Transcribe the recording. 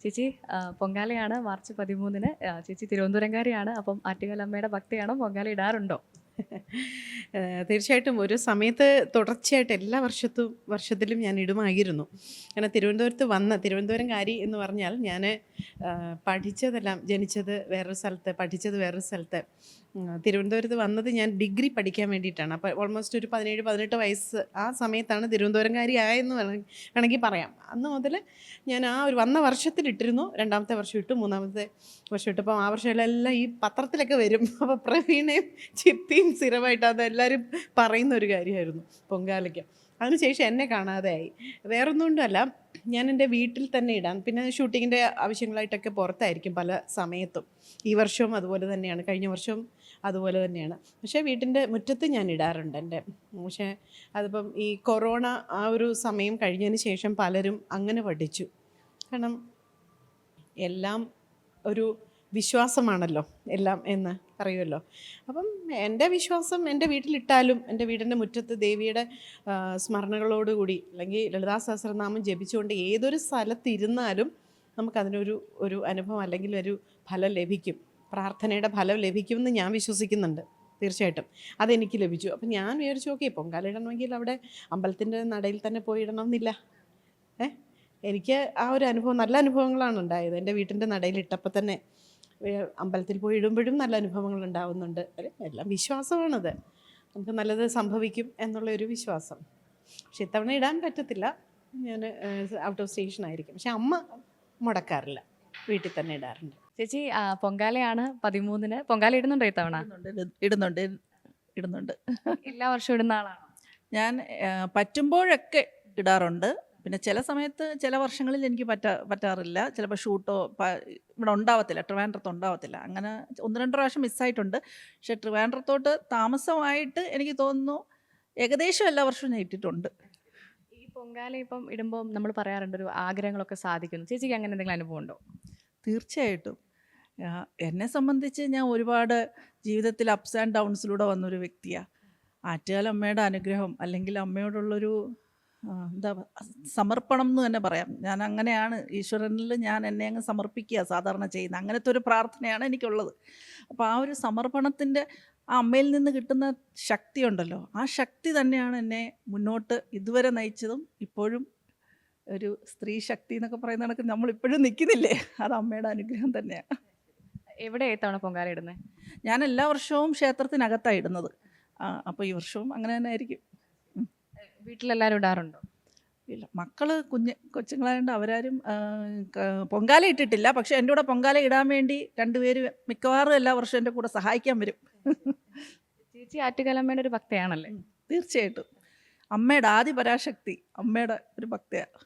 ചേച്ചി പൊങ്കാലയാണ് മാർച്ച് 13-ന്. ചേച്ചി തിരുവനന്തപുരംകാരിയാണ്. അപ്പം ആറ്റുകാലമ്മയുടെ ഭക്തിയാണോ? പൊങ്കാല ഇടാറുണ്ടോ? തീർച്ചയായിട്ടും ഒരു സമയത്ത് തുടർച്ചയായിട്ട് എല്ലാ വർഷത്തിലും ഞാൻ ഇടുമായിരുന്നു. അങ്ങനെ തിരുവനന്തപുരംകാരി എന്ന് പറഞ്ഞാൽ ഞാൻ പഠിച്ചതെല്ലാം ജനിച്ചത് വേറൊരു സ്ഥലത്ത്, പഠിച്ചത് വേറൊരു സ്ഥലത്ത്. തിരുവനന്തപുരത്ത് വന്നത് ഞാൻ ഡിഗ്രി പഠിക്കാൻ വേണ്ടിയിട്ടാണ്. അപ്പോൾ ഓൾമോസ്റ്റ് ഒരു 17-18 വയസ്സ് ആ സമയത്താണ് തിരുവനന്തപുരംകാരി ആയെന്ന് വേണമെങ്കിൽ പറയാം. അന്ന് മുതൽ ഞാൻ ആ ഒരു വന്ന വർഷത്തിലിട്ടിരുന്നു. രണ്ടാമത്തെ വർഷം ഇട്ടു, മൂന്നാമത്തെ വർഷം ഇട്ടു. അപ്പം ആ വർഷങ്ങളെല്ലാം ഈ പത്രത്തിലൊക്കെ വരും. അപ്പോൾ പ്രവീണയും ചിപ്പിയും സ്ഥിരമായിട്ട് അതെല്ലാവരും പറയുന്ന ഒരു കാര്യമായിരുന്നു പൊങ്കാലയ്ക്ക്. അതിനുശേഷം എന്നെ കാണാതെയായി. വേറൊന്നും കൊണ്ടല്ല, ഞാൻ എൻ്റെ വീട്ടിൽ തന്നെ ഇടാം. പിന്നെ ഷൂട്ടിങ്ങിൻ്റെ ആവശ്യങ്ങളായിട്ടൊക്കെ പുറത്തായിരിക്കും പല സമയത്തും. ഈ വർഷവും അതുപോലെ തന്നെയാണ്, കഴിഞ്ഞ വർഷവും അതുപോലെ തന്നെയാണ്. പക്ഷേ വീട്ടിൻ്റെ മുറ്റത്ത് ഞാൻ ഇടാറുണ്ട് എൻ്റെ. പക്ഷേ അതിപ്പം ഈ കൊറോണ ആ ഒരു സമയം കഴിഞ്ഞതിന് ശേഷം പലരും അങ്ങനെ പഠിച്ചു. കാരണം എല്ലാം ഒരു വിശ്വാസമാണല്ലോ എല്ലാം എന്ന് പറയുമല്ലോ. അപ്പം എൻ്റെ വിശ്വാസം എൻ്റെ വീട്ടിലിട്ടാലും എൻ്റെ വീടിൻ്റെ മുറ്റത്ത് ദേവിയുടെ സ്മരണകളോടുകൂടി അല്ലെങ്കിൽ ലളിതാ സഹസ്രനാമം ജപിച്ചുകൊണ്ട് ഏതൊരു സ്ഥലത്തിരുന്നാലും നമുക്കതിനൊരു അനുഭവം അല്ലെങ്കിൽ ഒരു ഫലം ലഭിക്കും. പ്രാർത്ഥനയുടെ ഫലം ലഭിക്കുമെന്ന് ഞാൻ വിശ്വസിക്കുന്നുണ്ട്. തീർച്ചയായിട്ടും അതെനിക്ക് ലഭിച്ചു. അപ്പം ഞാൻ വിചാരിച്ചു, ഓക്കെ, പൊങ്കാല ഇടണമെങ്കിൽ അവിടെ അമ്പലത്തിൻ്റെ നടയിൽ തന്നെ പോയി ഇടണമെന്നില്ല. എനിക്ക് ആ ഒരു അനുഭവം, നല്ല അനുഭവങ്ങളാണ് ഉണ്ടായത്. എൻ്റെ വീട്ടിൻ്റെ നടയിൽ ഇട്ടപ്പോൾ തന്നെ അമ്പലത്തിൽ പോയി ഇടുമ്പോഴും നല്ല അനുഭവങ്ങൾ ഉണ്ടാവുന്നുണ്ട്. എല്ലാം വിശ്വാസമാണത്. നമുക്ക് നല്ലത് സംഭവിക്കും എന്നുള്ളൊരു വിശ്വാസം. പക്ഷെ ഇത്തവണ ഇടാൻ പറ്റത്തില്ല, ഞാൻ ഔട്ട് ഓഫ് സ്റ്റേഷൻ ആയിരിക്കും. പക്ഷെ അമ്മ മുടക്കാറില്ല, വീട്ടിൽ തന്നെ ഇടാറുണ്ട്. ചേച്ചി പൊങ്കാലയാണ് 13-ന്. പൊങ്കാല ഇടുന്നുണ്ടോ ഇത്തവണ? ഇടുന്നുണ്ട് ഇടുന്നുണ്ട്. എല്ലാ വർഷവും ഇടുന്ന ആളാണോ? ഞാൻ പറ്റുമ്പോഴൊക്കെ ഇടാറുണ്ട്. പിന്നെ ചില സമയത്ത് ചില വർഷങ്ങളിൽ എനിക്ക് പറ്റാറില്ല. ചിലപ്പോൾ ഷൂട്ടോ ഇവിടെ ഉണ്ടാവത്തില്ല, ട്രിവാൻഡ്രത്ത് ഉണ്ടാവത്തില്ല. അങ്ങനെ 1-2 പ്രാവശ്യം മിസ്സായിട്ടുണ്ട്. പക്ഷേ ട്രിവാൻഡ്രത്തോട്ട് താമസമായിട്ട് എനിക്ക് തോന്നുന്നു ഏകദേശം എല്ലാ വർഷവും ഞാൻ ഇട്ടിട്ടുണ്ട്. ഈ പൊങ്കാല ഇപ്പം ഇടുമ്പോൾ നമ്മൾ പറയാറുണ്ട് ഒരു ആഗ്രഹങ്ങളൊക്കെ സാധിക്കുന്നു. ചേച്ചിക്ക് അങ്ങനെ എന്തെങ്കിലും അനുഭവം ഉണ്ടോ? തീർച്ചയായിട്ടും. എന്നെ സംബന്ധിച്ച് ഞാൻ ഒരുപാട് ജീവിതത്തിൽ അപ്സ് ആൻഡ് ഡൗൺസിലൂടെ വന്നൊരു വ്യക്തിയാണ്. ആറ്റുകാലമ്മയുടെ അനുഗ്രഹം അല്ലെങ്കിൽ അമ്മയോടുള്ളൊരു എന്താ സമർപ്പണം എന്ന് തന്നെ പറയാം. ഞാൻ അങ്ങനെയാണ്, ഈശ്വരനിൽ ഞാൻ എന്നെ അങ്ങ് സമർപ്പിക്കുക സാധാരണ ചെയ്യുന്നത്. അങ്ങനത്തെ ഒരു പ്രാർത്ഥനയാണ് എനിക്കുള്ളത്. അപ്പോൾ ആ ഒരു സമർപ്പണത്തിൻ്റെ ആ അമ്മയിൽ നിന്ന് കിട്ടുന്ന ശക്തി ഉണ്ടല്ലോ, ആ ശക്തി തന്നെയാണ് എന്നെ മുന്നോട്ട് ഇതുവരെ നയിച്ചതും ഇപ്പോഴും ഒരു സ്ത്രീ ശക്തി എന്നൊക്കെ പറയുന്ന കണക്ക് നമ്മളിപ്പോഴും നിൽക്കുന്നില്ലേ, അത് അമ്മയുടെ അനുഗ്രഹം തന്നെയാണ്. എവിടെ ഇത്തവണ പൊങ്കാല ഇടുന്നത്? ഞാൻ എല്ലാ വർഷവും ക്ഷേത്രത്തിനകത്താണ് ഇടുന്നത്. അപ്പോൾ ഈ വർഷവും അങ്ങനെ തന്നെ ആയിരിക്കും. വീട്ടിലെല്ലാവരും ഇടാറുണ്ടോ? ഇല്ല, മക്കൾ കൊച്ചുങ്ങളായതുകൊണ്ട് അവരാരും പൊങ്കാല ഇട്ടിട്ടില്ല. പക്ഷെ എൻ്റെ കൂടെ പൊങ്കാല ഇടാൻ വേണ്ടി 2 പേര് മിക്കവാറും എല്ലാ വർഷവും എൻ്റെ കൂടെ സഹായിക്കാൻ വരും. ചേച്ചി ആറ്റുകാലമ്മയുടെ ഒരു ഭക്തയാണല്ലേ? തീർച്ചയായിട്ടും. അമ്മയുടെ ആദിപരാശക്തി അമ്മയുടെ ഒരു ഭക്തയാണ്.